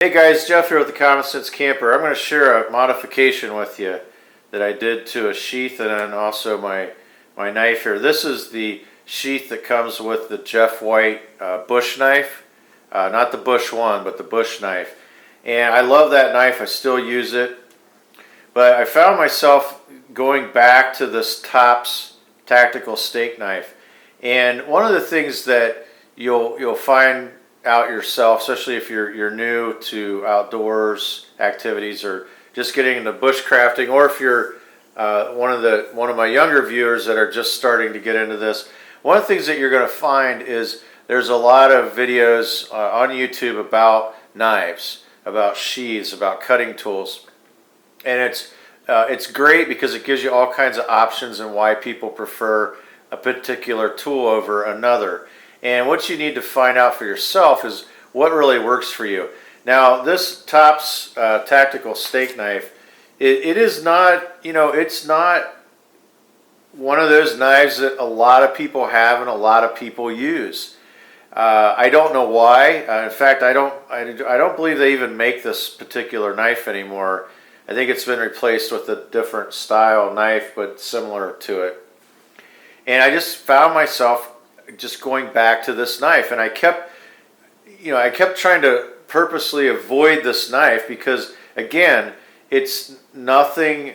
Hey guys, Jeff here with the Common Sense Camper. I'm going to share a modification with you that I did to a sheath and then also my knife here. This is the sheath that comes with the Jeff White bush knife. Not the bush one, but the bush knife. And I love that knife. I still use it. But I found myself going back to this Tops tactical steak knife. And one of the things that you'll find out yourself, especially if you're new to outdoors activities or just getting into bushcrafting, or if you're one of my younger viewers that are just starting to get into this. One of the things that you're going to find is there's a lot of videos on YouTube about knives, about sheaths, about cutting tools, and it's great because it gives you all kinds of options and why people prefer a particular tool over another. And what you need to find out for yourself is what really works for you. Now, this Tops tactical steak knife, it is not, it's not one of those knives that a lot of people have and a lot of people use. I don't know why. In fact, I don't believe they even make this particular knife anymore. I think it's been replaced with a different style knife, but similar to it. And I just found myself just going back to this knife, and I kept trying to purposely avoid this knife because, again, it's nothing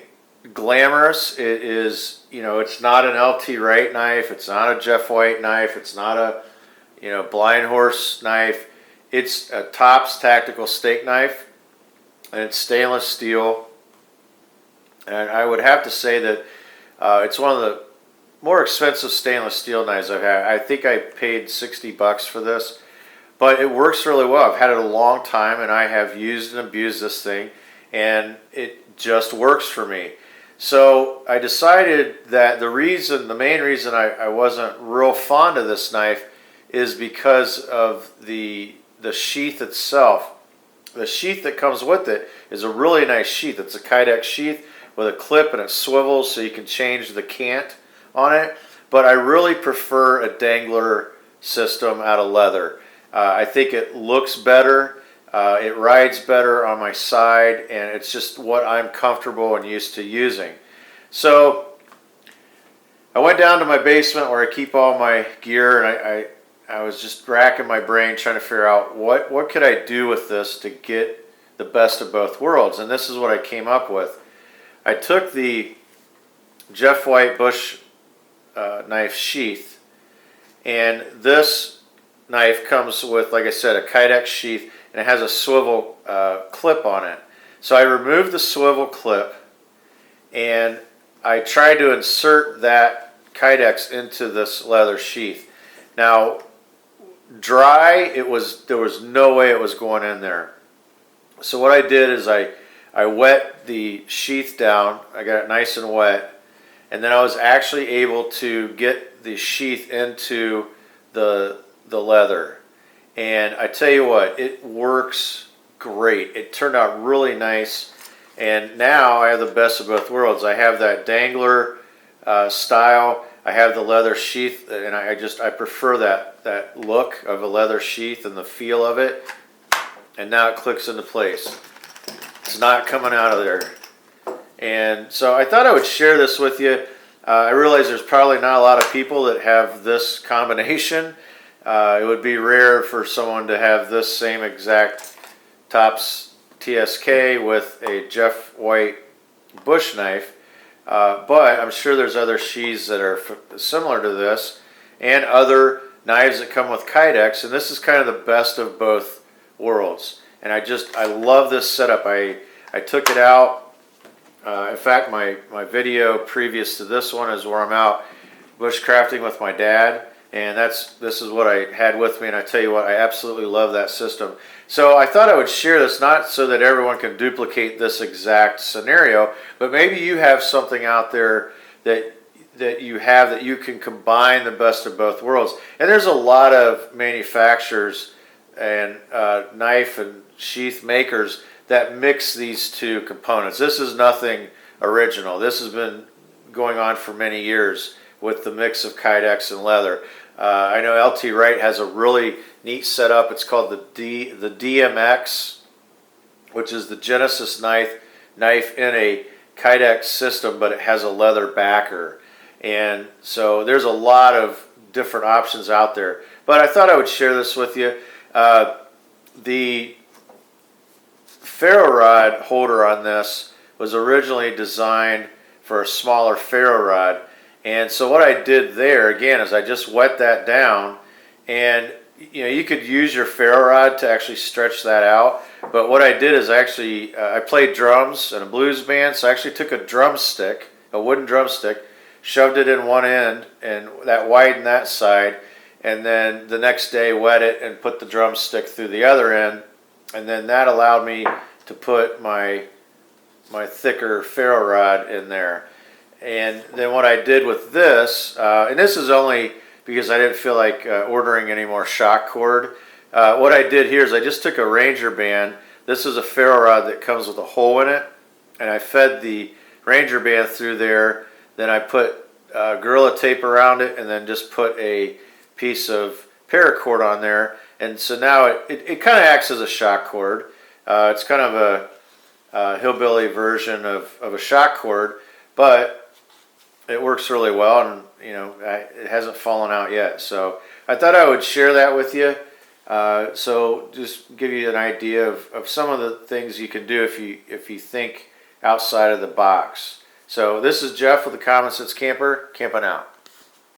glamorous. It is, it's not an LT Wright knife. It's not a Jeff White knife. It's not a, Blind Horse knife. It's a Tops tactical steak knife, and it's stainless steel. And I would have to say that it's one of the more expensive stainless steel knives I've had. I think I paid $60 for this, but it works really well. I've had it a long time, and I have used and abused this thing, and it just works for me. So I decided that the main reason I wasn't real fond of this knife is because of the sheath itself. The sheath that comes with it is a really nice sheath. It's a Kydex sheath with a clip, and it swivels so you can change the cant on it, but I really prefer a dangler system out of leather. I think it looks better, it rides better on my side, and it's just what I'm comfortable and used to using. So I went down to my basement where I keep all my gear, and I was just racking my brain trying to figure out what could I do with this to get the best of both worlds, and this is what I came up with. I took the Jeff White bush knife sheath, and this knife comes with, like I said, a Kydex sheath, and it has a swivel clip on it. So I removed the swivel clip, and I tried to insert that Kydex into this leather sheath. Now, dry, there was no way it was going in there. So what I did is I wet the sheath down. I got it nice and wet. And then I was actually able to get the sheath into the leather. And I tell you what, it works great. It turned out really nice. And now I have the best of both worlds. I have that dangler style. I have the leather sheath, and I prefer that look of a leather sheath and the feel of it. And now it clicks into place. It's not coming out of there. And so I thought I would share this with you. I realize there's probably not a lot of people that have this combination. It would be rare for someone to have this same exact Tops TSK with a Jeff White bush knife. But I'm sure there's other sheaths that are similar to this, and other knives that come with Kydex. And this is kind of the best of both worlds. And I love this setup. I took it out. In fact, my video previous to this one is where I'm out bushcrafting with my dad, and this is what I had with me, and I tell you what, I absolutely love that system. So I thought I would share this, not so that everyone can duplicate this exact scenario, but maybe you have something out there that you can combine the best of both worlds. And there's a lot of manufacturers and knife and sheath makers that mix these two components. This is nothing original. This has been going on for many years with the mix of Kydex and leather. I know LT Wright has a really neat setup. It's called the DMX which is the Genesis knife in a Kydex system, but it has a leather backer. And so there's a lot of different options out there. But I thought I would share this with you. The ferro rod holder on this was originally designed for a smaller ferro rod. And so what I did there, again, is I just wet that down. And you could use your ferro rod to actually stretch that out. But what I did is I played drums in a blues band, so I actually took a drumstick, a wooden drumstick, shoved it in one end, and that widened that side. And then the next day wet it and put the drumstick through the other end. And then that allowed me to put my thicker ferro rod in there. And then what I did with this, and this is only because I didn't feel like ordering any more shock cord. What I did here is I just took a Ranger band. This is a ferro rod that comes with a hole in it, and I fed the Ranger band through there. Then I put Gorilla Tape around it, and then just put a piece of paracord on there. And so now it kind of acts as a shock cord. It's kind of a hillbilly version of a shock cord, but it works really well, and it hasn't fallen out yet. So I thought I would share that with you. So just give you an idea of some of the things you can do if you think outside of the box. So this is Jeff with the Common Sense Camper, camping out.